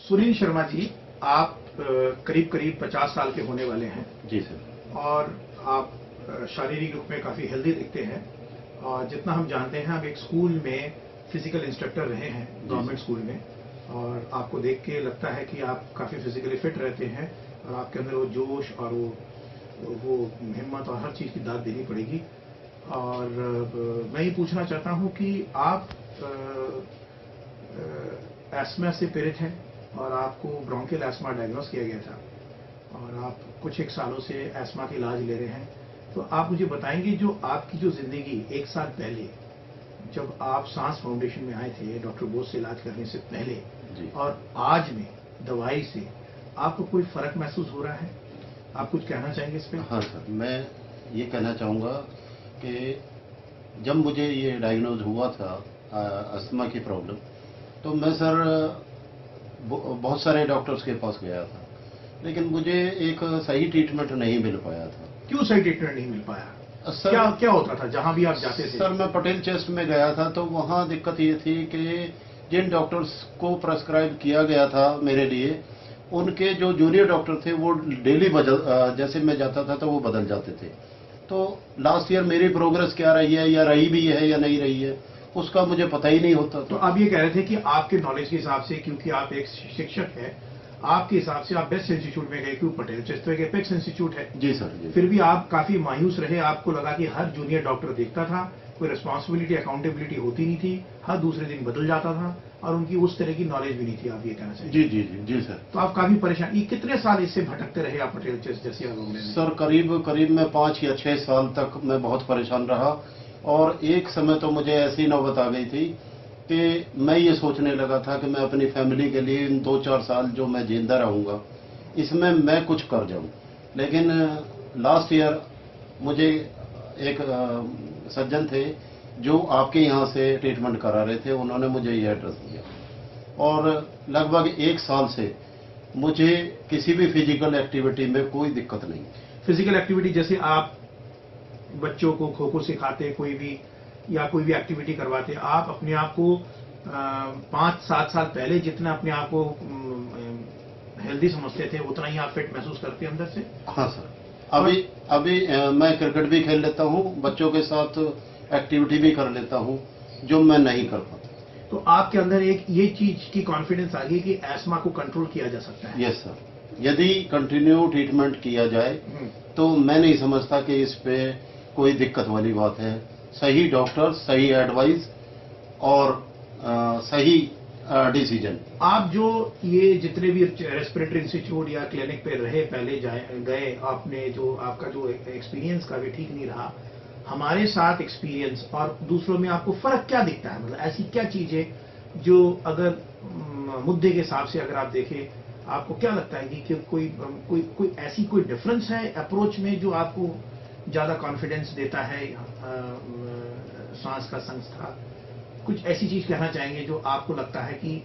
सुनील शर्मा जी, आप करीब करीब 50 साल के होने वाले हैं। जी सर। और आप शारीरिक रूप में काफी हेल्दी दिखते हैं। और जितना हम जानते हैं, आप एक स्कूल में फिजिकल इंस्ट्रक्टर रहे हैं, गवर्नमेंट स्कूल में। और आपको देख के लगता है कि आप काफी फिजिकली फिट रहते हैं और आपके अंदर वो जोश और वो हिम्मत और हर चीज की दाद देनी पड़ेगी। और मैं ये पूछना चाहता हूं कि आप एस्मा से पीड़ित हैं और आपको ब्रोंकियल एस्मा डायग्नोस किया गया था और आप कुछ एक सालों से एस्मा का इलाज ले रहे हैं। तो आप मुझे बताएंगे, जो आपकी जो जिंदगी 1 साल पहले जब आप सांस फाउंडेशन में आए थे डॉक्टर बोस से इलाज करने से पहले जी। और आज में दवाई से आपको कोई फर्क महसूस हो रहा है? आप कुछ कहना चाहेंगे इस पे? हाँ सर, मैं ये कहना चाहूँगा कि जब मुझे ये डायग्नोज हुआ था अस्थमा की प्रॉब्लम, तो मैं सर बहुत सारे डॉक्टर्स के पास गया था, लेकिन मुझे एक सही ट्रीटमेंट नहीं मिल पाया था। क्यों सही ट्रीटमेंट नहीं मिल पाया? सर, क्या होता था जहां भी आप जाते थे? सर, मैं पटेल चेस्ट में गया था, तो वहाँ दिक्कत ये थी कि जिन डॉक्टर्स को प्रेस्क्राइब किया गया था मेरे लिए, उनके जो जूनियर डॉक्टर थे वो डेली जैसे मैं जाता था तो वो बदल जाते थे। तो लास्ट ईयर मेरी प्रोग्रेस क्या रही है, या रही भी है या नहीं रही है, उसका मुझे पता ही नहीं होता। तो आप ये कह रहे थे कि आपके नॉलेज के हिसाब से, क्योंकि आप एक शिक्षक हैं, आपके हिसाब से आप बेस्ट इंस्टीट्यूट में गए, क्योंकि पटेल चेस्ट एक एपेक्स इंस्टीट्यूट है। जी सर, जी। फिर भी आप काफी मायूस रहे। आपको लगा कि हर जूनियर डॉक्टर देखता था, कोई रिस्पॉन्सिबिलिटी अकाउंटेबिलिटी होती नहीं थी, हर दूसरे दिन बदल जाता था और उनकी उस तरह की नॉलेज भी नहीं थी। आप ये कहना चाहिए? जी जी जी जी सर। तो आप काफी परेशान, ये कितने साल इससे भटकते रहे आप पटेल चेस्ट जैसे ऑर्गेनाइजेशन? सर, करीब मैं 5 या 6 साल तक मैं बहुत परेशान रहा। और एक समय तो मुझे ऐसी नौबत आ गई थी कि मैं ये सोचने लगा था कि मैं अपनी फैमिली के लिए इन 2-4 साल जो मैं जिंदा रहूँगा, इसमें मैं कुछ कर जाऊँ। लेकिन लास्ट ईयर मुझे एक सज्जन थे जो आपके यहाँ से ट्रीटमेंट करा रहे थे, उन्होंने मुझे ये एड्रेस दिया और लगभग 1 साल से मुझे किसी भी फिजिकल एक्टिविटी में कोई दिक्कत नहीं। फिजिकल एक्टिविटी जैसे आप बच्चों को खो खो सिखाते, कोई भी या कोई भी एक्टिविटी करवाते, आप अपने आप को 5-7 साल पहले जितना अपने आप को हेल्दी समझते थे, उतना ही आप फिट महसूस करते हैं अंदर से? हाँ सर, अभी मैं क्रिकेट भी खेल लेता हूँ, बच्चों के साथ एक्टिविटी भी कर लेता हूँ, जो मैं नहीं कर पाता। तो आपके अंदर एक ये चीज की कॉन्फिडेंस आ गई कि एस्मा को कंट्रोल किया जा सकता है? यस सर, यदि कंटिन्यू ट्रीटमेंट किया जाए तो मैं नहीं समझता कि इस पे कोई दिक्कत वाली बात है। सही डॉक्टर, सही एडवाइस और सही डिसीजन। आप जो ये जितने भी रेस्पिरेटरी इंस्टीट्यूट या क्लिनिक पे रहे, पहले गए, आपने जो आपका जो एक्सपीरियंस का भी ठीक नहीं रहा, हमारे साथ एक्सपीरियंस और दूसरों में आपको फर्क क्या दिखता है? मतलब ऐसी क्या चीज है जो अगर मुद्दे के हिसाब से अगर आप देखें, आपको क्या लगता है कि कोई ऐसी कोई डिफरेंस है अप्रोच में जो आपको ज्यादा कॉन्फिडेंस देता है? सांस का संस्था, कुछ ऐसी चीज कहना चाहेंगे जो आपको लगता है कि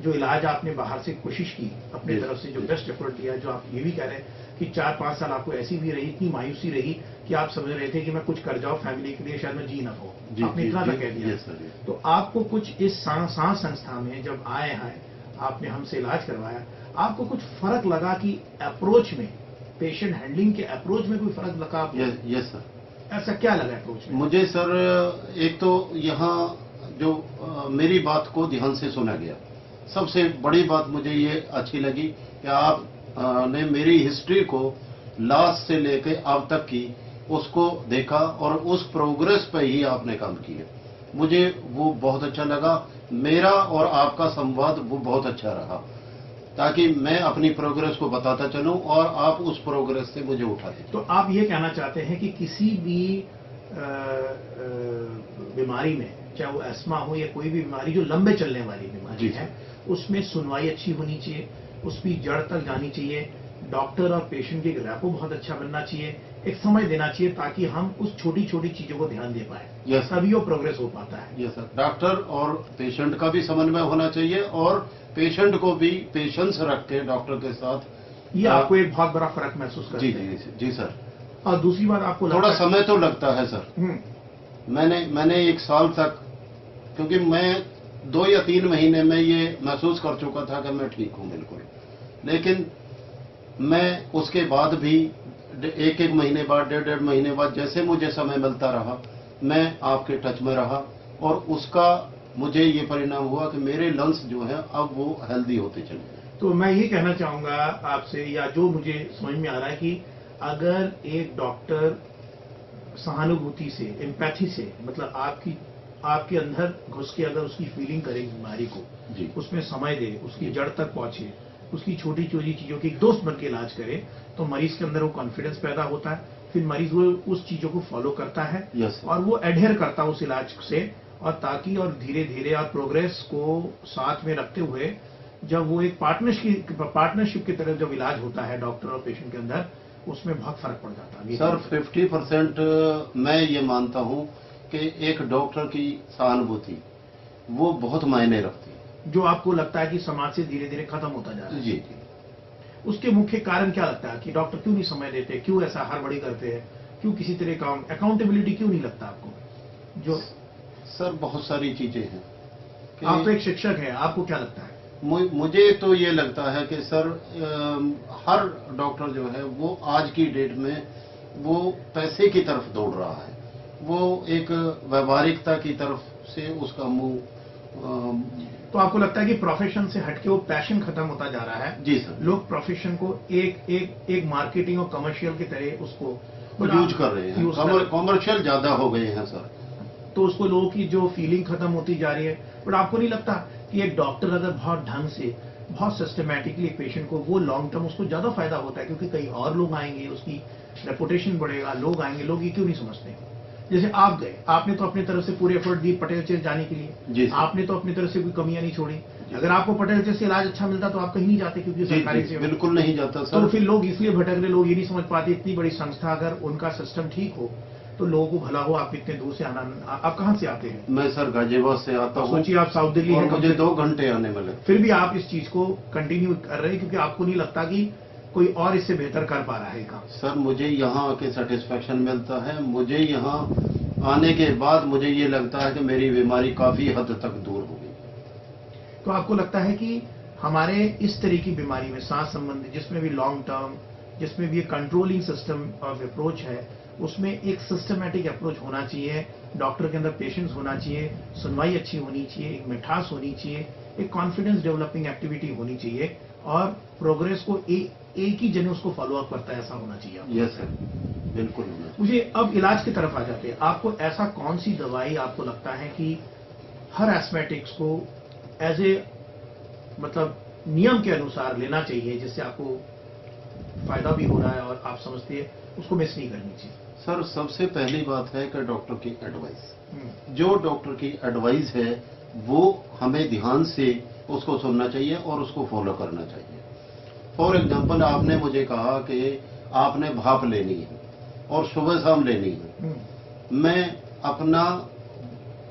जो इलाज आपने बाहर से कोशिश की, अपनी तरफ से जो बेस्ट एफर्ट दिया, जो आप ये भी कह रहे हैं कि 4-5 साल आपको ऐसी भी रही, इतनी मायूसी रही कि आप समझ रहे थे कि मैं कुछ कर जाऊं फैमिली के लिए, शायद मैं जी ना पाऊं, आपने इतना तक कह दिया। तो आपको कुछ इस सांस संस्था में जब आए हैं, आपने हमसे इलाज करवाया, आपको कुछ फर्क लगा कि अप्रोच में, पेशेंट हैंडलिंग के अप्रोच में कोई फर्क लगा? Yes sir. ऐसा क्या लगा अप्रोच में? मुझे सर, एक तो यहाँ जो मेरी बात को ध्यान से सुना गया, सबसे बड़ी बात मुझे ये अच्छी लगी कि आप ने मेरी हिस्ट्री को लास्ट से लेके अब तक की उसको देखा और उस प्रोग्रेस पे ही आपने काम किया। मुझे वो बहुत अच्छा लगा। मेरा और आपका संवाद वो बहुत अच्छा रहा, ताकि मैं अपनी प्रोग्रेस को बताता चलूं और आप उस प्रोग्रेस से मुझे उठाते। तो आप ये कहना चाहते हैं कि किसी भी बीमारी में, चाहे वो एस्मा हो या कोई भी बीमारी जो लंबे चलने वाली बीमारी है, उसमें सुनवाई अच्छी होनी चाहिए, उसकी जड़ तक जानी चाहिए, डॉक्टर और पेशेंट के रैपो बहुत अच्छा बनना चाहिए, एक समय देना चाहिए ताकि हम उस छोटी छोटी चीजों को ध्यान दे पाए, तभी वो प्रोग्रेस हो पाता है। यस सर, डॉक्टर और पेशेंट का भी समन्वय होना चाहिए और पेशेंट को भी पेशेंस रख के डॉक्टर के साथ। ये आपको एक बहुत बड़ा फर्क महसूस करते हैं? जी सर। और दूसरी बात, आपको थोड़ा समय तो लगता है सर। मैंने 1 साल तक, क्योंकि मैं 2 या 3 महीने में ये महसूस कर चुका था कि मैं ठीक हूं बिल्कुल। लेकिन मैं उसके बाद भी 1-1 महीने बाद, 1.5 महीने बाद, जैसे मुझे समय मिलता रहा, मैं आपके टच में रहा और उसका मुझे ये परिणाम हुआ कि मेरे लंग्स जो है अब वो हेल्दी होते चले गए। तो मैं ये कहना चाहूंगा आपसे, या जो मुझे समझ में आ रहा है कि अगर एक डॉक्टर सहानुभूति से, एम्पैथी से, मतलब आपके अंदर घुस के अगर उसकी फीलिंग करे बीमारी को, जी। उसमें समय दे, उसकी जड़ तक पहुंचे, उसकी छोटी छोटी चीजों की दोस्त बन के इलाज करे, तो मरीज के अंदर वो कॉन्फिडेंस पैदा होता है। फिर मरीज वो उस चीजों को फॉलो करता है Yes, sir. और वो एडहेयर करता है उस इलाज से, और ताकि और धीरे धीरे और प्रोग्रेस को साथ में रखते हुए जब वो एक पार्टनरशिप की तरह जब इलाज होता है डॉक्टर और पेशेंट के अंदर, उसमें बहुत फर्क पड़ जाता है। सर 50% मैं ये मानता हूं कि एक डॉक्टर की सहानुभूति वो बहुत मायने रखती है, जो आपको लगता है कि समाज से धीरे धीरे खत्म होता जा रहा है। जी। उसके मुख्य कारण क्या लगता है कि डॉक्टर क्यों नहीं समय देते, क्यों ऐसा हड़बड़ी करते हैं, क्यों किसी तरह का अकाउंटेबिलिटी क्यों नहीं लगता आपको? जो सर बहुत सारी चीजें हैं कि आप तो एक शिक्षक हैं, आपको क्या लगता है? मुझे तो ये लगता है कि सर हर डॉक्टर जो है वो आज की डेट में वो पैसे की तरफ दौड़ रहा है, वो एक व्यावहारिकता की तरफ से उसका मुंह तो आपको लगता है कि प्रोफेशन से हटके वो पैशन खत्म होता जा रहा है? जी सर। लोग प्रोफेशन को एक मार्केटिंग और कमर्शियल की तरह उसको यूज कर रहे हैं, कॉमर्शियल ज्यादा हो गए हैं सर। तो उसको लोगों की जो फीलिंग खत्म होती जा रही है। बट आपको नहीं लगता कि एक डॉक्टर अगर बहुत ढंग से, बहुत सिस्टमैटिकली एक पेशेंट को, वो लॉन्ग टर्म उसको ज्यादा फायदा होता है, क्योंकि कई और लोग आएंगे, उसकी रेपुटेशन बढ़ेगा, लोग आएंगे। लोग ये क्यों नहीं समझते? जैसे आप गए, आपने तो अपनी तरफ से पूरे एफर्ट दी पटेल चेस जाने के लिए, आपने तो अपनी तरफ से कोई कमियां नहीं छोड़ी। अगर आपको पटेल चेस से इलाज अच्छा मिलता तो आप कहीं नहीं जाते, क्योंकि सरकारी से बिल्कुल नहीं जाता सर। तो फिर लोग इसलिए भटक रहे, लोग ये नहीं समझ पाते, इतनी बड़ी संस्था अगर उनका सिस्टम ठीक हो तो लोगों को भला हो। आप इतने दूर से आना, आप कहाँ से आते हैं? मैं सर गाजियाबाद से आता हूँ। सोचिए आप साउथ दिल्ली और मुझे 2 घंटे आने में लगते, फिर भी आप इस चीज को कंटिन्यू कर रहे हैं, क्योंकि आपको नहीं लगता कि कोई और इससे बेहतर कर पा रहा है काम? सर मुझे यहाँ आके सेटिस्फेक्शन मिलता है। मुझे यहाँ आने के बाद मुझे ये लगता है कि मेरी बीमारी काफी हद तक दूर हो गई। तो आपको लगता है कि हमारे इस तरह की बीमारी में, सांस संबंधी, जिसमें भी लॉन्ग टर्म, जिसमें भी कंट्रोलिंग सिस्टम ऑफ अप्रोच है, उसमें एक सिस्टमैटिक अप्रोच होना चाहिए, डॉक्टर के अंदर पेशेंस होना चाहिए, सुनवाई अच्छी होनी चाहिए, एक मिठास होनी चाहिए, एक कॉन्फिडेंस डेवलपिंग एक्टिविटी होनी चाहिए, और प्रोग्रेस को एक ही जने उसको फॉलो अप करता है, ऐसा होना चाहिए। यस सर, बिल्कुल। मुझे अब इलाज की तरफ आ जाते हैं। आपको ऐसा कौन सी दवाई आपको लगता है कि हर एस्थमेटिक्स को एज ए, मतलब नियम के अनुसार लेना चाहिए, जिससे आपको फायदा भी हो रहा है और आप समझते हैं उसको मिस नहीं करनी चाहिए? सर सबसे पहली बात है कि डॉक्टर की एडवाइस, जो डॉक्टर की एडवाइस है वो हमें ध्यान से उसको सुनना चाहिए और उसको फॉलो करना चाहिए। फॉर एग्जाम्पल, आपने मुझे कहा कि आपने भाप लेनी है और सुबह शाम लेनी है। मैं अपना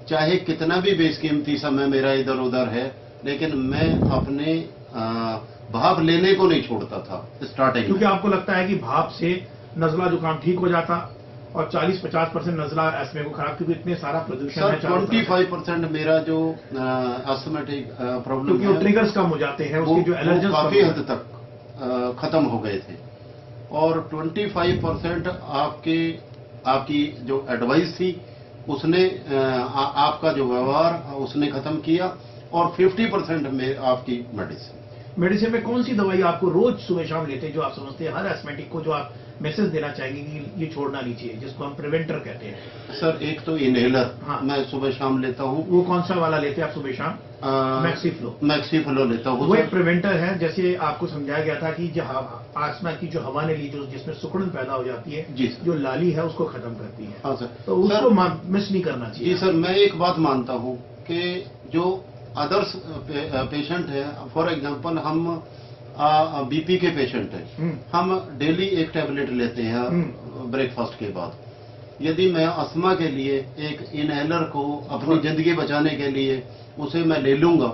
चाहे कितना भी बेशकीमती समय मेरा इधर उधर है, लेकिन मैं अपने भाप लेने को नहीं छोड़ता था स्टार्टिंग, क्योंकि आपको लगता है कि भाप से नजला जुकाम ठीक हो जाता और 40-50% नजला एस्मे को खराब, क्योंकि इतने सारा प्रदूषण है। 25% मेरा जो एस्थमेटिक प्रॉब्लम, क्योंकि वो ट्रिगर्स कम हो जाते हैं, उसके जो एलर्जेंस काफी हद तक खत्म हो गए थे। और 25% आपकी जो एडवाइस थी उसने आपका जो व्यवहार उसने खत्म किया, और 50% में आपकी मेडिसिन में कौन सी दवाई आपको रोज सुबह शाम लेते हैं, जो आप समझते हैं हर एस्थमेटिक को, जो आप मैसेज देना चाहेंगे कि ये छोड़ना नहीं चाहिए, जिसको हम प्रिवेंटर कहते हैं? सर एक तो इनहेलर, हाँ, मैं सुबह शाम लेता हूँ। वो कौन सा वाला लेते हैं आप सुबह शाम? मैक्सीफ्लो लेता हूँ। वो एक प्रिवेंटर है। जैसे आपको समझाया गया था कि जो आसमा की जो हवा ने ली, जो जिसमें सुकड़न पैदा हो जाती है, जी जो लाली है उसको खत्म करती है। हाँ सर, तो उसको मिस नहीं करना चाहिए। जी सर, मैं एक बात मानता हूँ कि जो अदर्स पेशेंट है, फॉर एग्जांपल हम बीपी के पेशेंट हैं, हम डेली एक टैबलेट लेते हैं ब्रेकफास्ट के बाद। यदि मैं अस्थमा के लिए एक इनहेलर को अपनी जिंदगी बचाने के लिए उसे मैं ले लूंगा,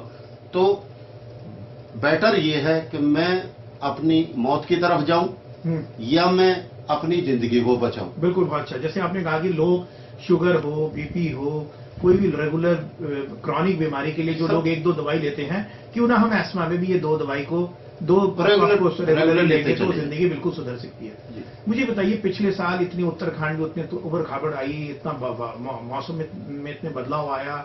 तो बेटर ये है कि मैं अपनी मौत की तरफ जाऊं या मैं अपनी जिंदगी को बचाऊं। बिल्कुल, बहुत अच्छा। जैसे आपने कहा कि लोग शुगर हो, बीपी हो, कोई भी रेगुलर क्रॉनिक बीमारी के लिए जो लोग एक दो दवाई लेते हैं, क्यों ना हम एस्मा में भी ये दो दवाई को रेगुलर लेंगे तो जिंदगी बिल्कुल सुधर सकती है। मुझे बताइए, पिछले साल इतनी उत्तराखंड इतने तो उबड़ खाबड़ आई, इतना मौसम में इतने बदलाव आया,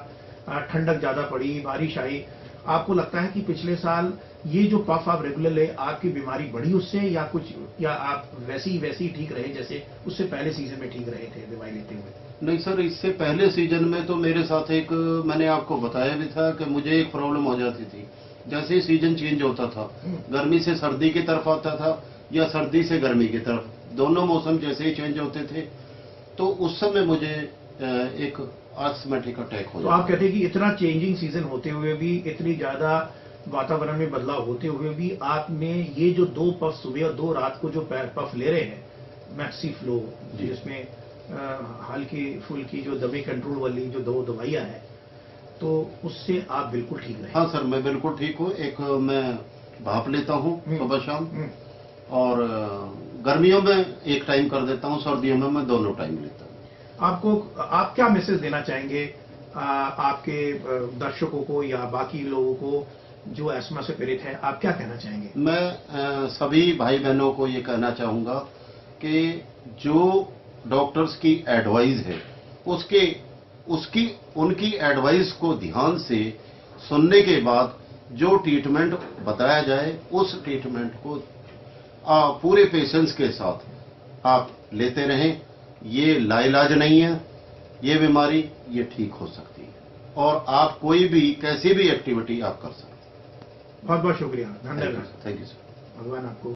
ठंडक ज्यादा पड़ी, बारिश आई, आपको लगता है कि पिछले साल ये जो पफ आप रेगुलर ले, आपकी बीमारी बढ़ी उससे या कुछ, या आप वैसे ही ठीक रहे जैसे उससे पहले सीजन में ठीक रहे थे दवाई लेते हुए? नहीं सर, इससे पहले सीजन में तो मेरे साथ एक, मैंने आपको बताया भी था कि मुझे एक प्रॉब्लम हो जाती थी। जैसे ही सीजन चेंज होता था, गर्मी से सर्दी की तरफ आता था या सर्दी से गर्मी की तरफ, दोनों मौसम जैसे ही चेंज होते थे तो उस समय मुझे एक आस्थमेटिक अटैक हो जाता। तो आप कहते हैं कि इतना चेंजिंग सीजन होते हुए भी, इतनी ज्यादा वातावरण में बदलाव होते हुए भी, आपने ये जो 2 पफ सुबह और 2 रात को जो पफ ले रहे हैं, मैक्सी फ्लो, जिसमें हल्की फुल्की जो दमे कंट्रोल वाली जो 2 दवाइयां हैं, तो उससे आप बिल्कुल ठीक रहे? हाँ सर, मैं बिल्कुल ठीक हूँ। एक मैं भाप लेता हूँ सुबह शाम, और गर्मियों में एक टाइम कर देता हूँ, सर्दियों में मैं दोनों टाइम लेता हूँ। आप क्या मैसेज देना चाहेंगे आपके दर्शकों को या बाकी लोगों को जो एस्मा से पीड़ित है, आप क्या कहना चाहेंगे? मैं सभी भाई बहनों को ये कहना चाहूंगा कि जो डॉक्टर्स की एडवाइस है, उनकी एडवाइस को ध्यान से सुनने के बाद जो ट्रीटमेंट बताया जाए, उस ट्रीटमेंट को पूरे पेशेंस के साथ आप लेते रहें। ये लाइलाज नहीं है, ये बीमारी ये ठीक हो सकती है, और आप कोई भी कैसी भी एक्टिविटी आप कर सकते हैं। बहुत बहुत शुक्रिया, धन्यवाद। Thank you sir. भगवान आपको